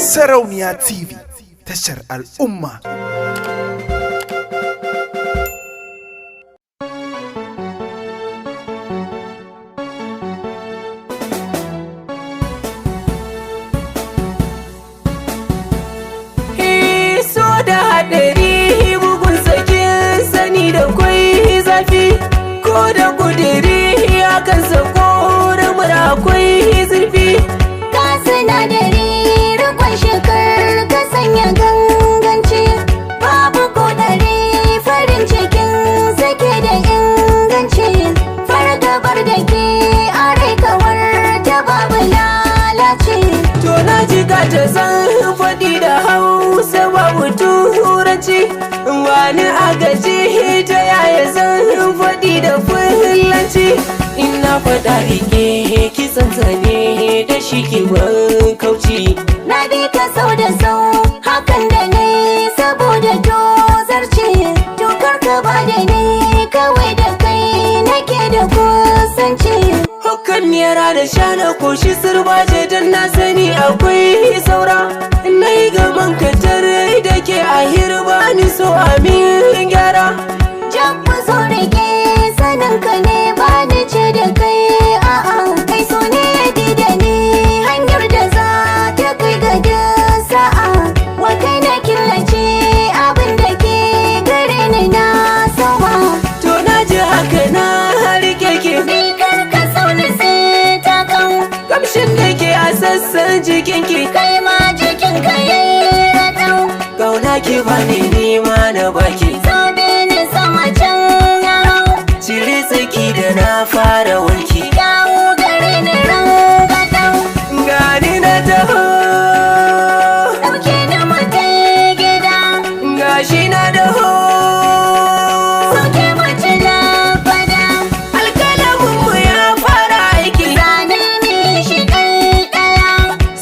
Sarauniya TV, tashar al'umma. So da haɗari bugun sakin sani da kwai zafi, ko da kudiri akan sako rumura akwai zurfi. Ka sinadari rikon shekar ka sanya ganganci, babu kodari farin cikin sake da inganci, fargabar da ke a rai kawar ta babu lalace. To na ji ka ta san faɗi da Hausa babu turanci, wani agaji ta yaya zan faɗi da Fulanci. Ina faɗa rike kisan zane da shi ke kauci. Na bi ka sau da sau hakan da na yi saboda tozarci, tukar ka ba da ni kawai da kai nake da kusanci. Hukan yara da shana koshi sirbaje don na sani akwai saura. Na yi gaban katar da ke a hirba ni so amin gyara. Jabba zo rike sanin ka ne ba ni ce da kai a'a, kai so ne ya da ni hanyar da za ta kai ga da sa'a. Wa kai na killace abin da ke gare ni na sama. To na ji haka na rike ki, Bikar ka sauni sai ta kan, kamshin da ke a sassan jikinki. kai ma jikin ka yayi raɗau. Kauna ki bani nima na baki, Sabe ni sama can ya hau, cire tsaki da na fara wanki. dawo gare ni rangadau. Gani na taho, Ɗauke ni mu tai gida, gashi na daho. sauke mu ci na fada. Alƙalaminmu ya fara aiki, Zane mi shi ɗaya,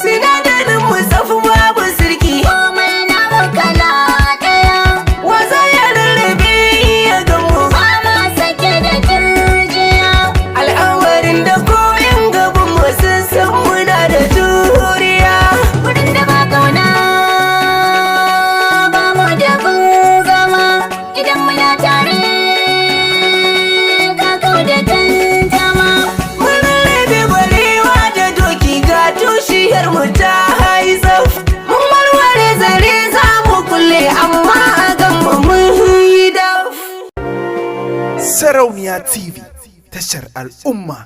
sinadarin mu tsafi babu sirki. komai na kala ɗaya. Waza ya rarrabe ya gamu, Ba ma sake da turjiya, al'amarin da koyan gaban mu sun san muna da juriya. wurin da ba kauna ba mu da gun zama. Idan muna tare ka kau da tantama. Mun rarrabe barewa da doki ga tushiyar mu ta haizaf. Mun warware zare za mu kulle amma a gan mu mun yi daf. Sarauniya TV, tashar al'umma.